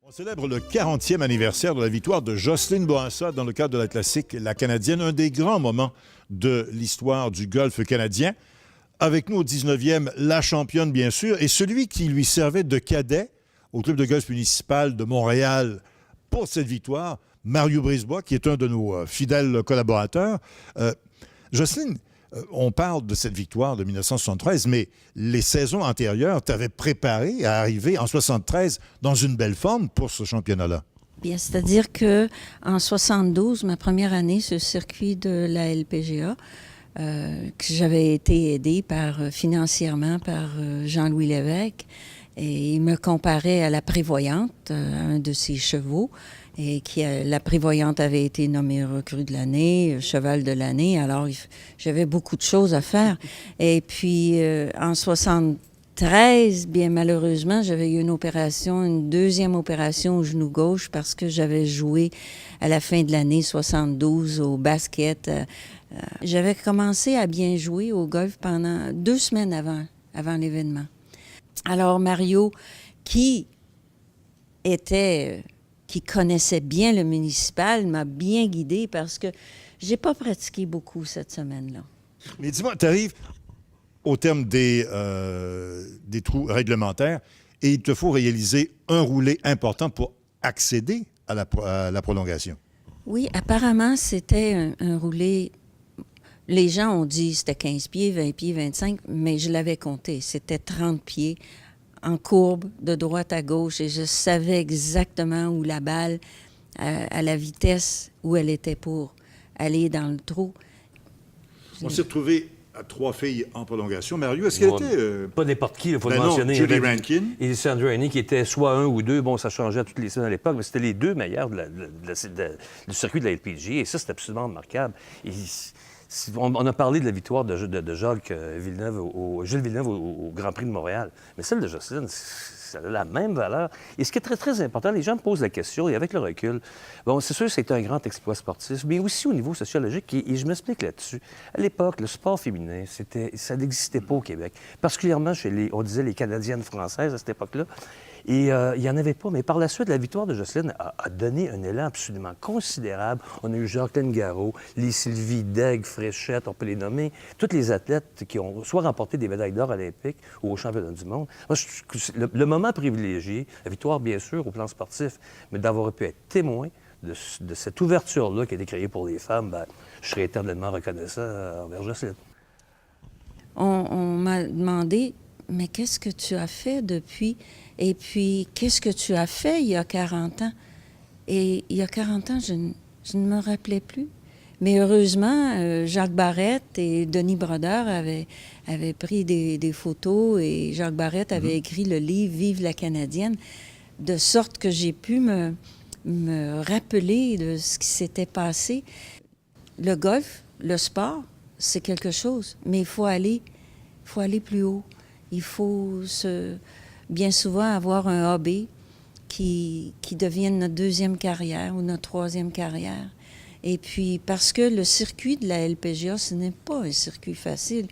On célèbre le 40e anniversaire de la victoire de Jocelyne Bourassa dans le cadre de la classique La Canadienne, un des grands moments de l'histoire du golf canadien. Avec nous au 19e, la championne bien sûr, et celui qui lui servait de cadet au club de golf municipal de Montréal pour cette victoire, Mario Brisebois, qui est un de nos fidèles collaborateurs. Jocelyne, on parle de cette victoire de 1973, mais les saisons antérieures t'avaient préparé à arriver en 73 dans une belle forme pour ce championnat-là. Bien, c'est-à-dire que en 72, ma première année sur le circuit de la LPGA, que j'avais été aidée financièrement par Jean-Louis Lévesque, et il me comparait à la prévoyante, un de ses chevaux, et la prévoyante avait été nommée recrue de l'année, cheval de l'année, alors j'avais beaucoup de choses à faire. Et puis en 73, bien malheureusement, j'avais eu une deuxième opération au genou gauche parce que j'avais joué à la fin de l'année 72 au basket. J'avais commencé à bien jouer au golf pendant 2 semaines avant l'événement. Alors Mario, qui connaissait bien le municipal, m'a bien guidée parce que j'ai pas pratiqué beaucoup cette semaine-là. Mais dis-moi, tu arrives au terme des trous réglementaires et il te faut réaliser un roulé important pour accéder à la prolongation. Oui, apparemment, c'était un roulé. Les gens ont dit que c'était 15 pieds, 20 pieds, 25, mais je l'avais compté. C'était 30 pieds en courbe, de droite à gauche, et je savais exactement où la balle, à la vitesse où elle était pour aller dans le trou. On s'est retrouvés à 3 filles en prolongation. Mario, est-ce qu'elle était... Pas n'importe qui, il faut le non, mentionner. Julie Rankin. Et Sandra Haney, qui était soit un ou deux. Bon, ça changeait à toutes les semaines à l'époque, mais c'était les deux meilleurs du circuit de la LPG. Et ça, c'est absolument remarquable. Et on a parlé de la victoire de Jacques Villeneuve, Gilles Villeneuve au Grand Prix de Montréal. Mais celle de Jocelyne, ça a la même valeur. Et ce qui est très, très important, les gens me posent la question, et avec le recul, bon, c'est sûr que c'est un grand exploit sportif, mais aussi au niveau sociologique, et je m'explique là-dessus. À l'époque, le sport féminin, ça n'existait pas au Québec, particulièrement chez on disait les Canadiennes françaises à cette époque-là. Et il n'y en avait pas. Mais par la suite, la victoire de Jocelyne a donné un élan absolument considérable. On a eu Jacqueline Garreau, les Sylvie Daigle, Fréchette, on peut les nommer. Toutes les athlètes qui ont soit remporté des médailles d'or olympiques ou aux championnats du monde. Moi, le moment privilégié, la victoire, bien sûr, au plan sportif, mais d'avoir pu être témoin de cette ouverture-là qui a été créée pour les femmes, bien, je serais éternellement reconnaissant envers Jocelyne. On m'a demandé, mais qu'est-ce que tu as fait depuis... Et puis, qu'est-ce que tu as fait il y a 40 ans? Et il y a 40 ans, je ne me rappelais plus. Mais heureusement, Jacques Barrette et Denis Brodeur avaient pris des photos et Jacques Barrette avait écrit le livre « Vive la Canadienne », de sorte que j'ai pu me rappeler de ce qui s'était passé. Le golf, le sport, c'est quelque chose, mais il faut aller plus haut. Il faut bien souvent avoir un hobby qui devienne notre deuxième carrière ou notre troisième carrière. Et puis, parce que le circuit de la LPGA, ce n'est pas un circuit facile.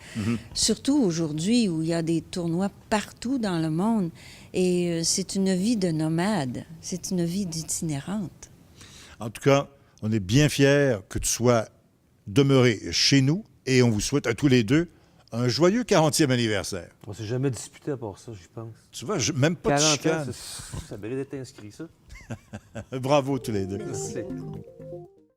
Surtout aujourd'hui où il y a des tournois partout dans le monde. Et c'est une vie de nomade, c'est une vie d'itinérante. En tout cas, on est bien fiers que tu sois demeuré chez nous et on vous souhaite à tous les deux un joyeux 40e anniversaire. On ne s'est jamais disputé à part ça, je pense. Tu vois, même pas de 40 ans, chicane. ça mérite d'être inscrit, ça. Bravo tous les deux. Merci.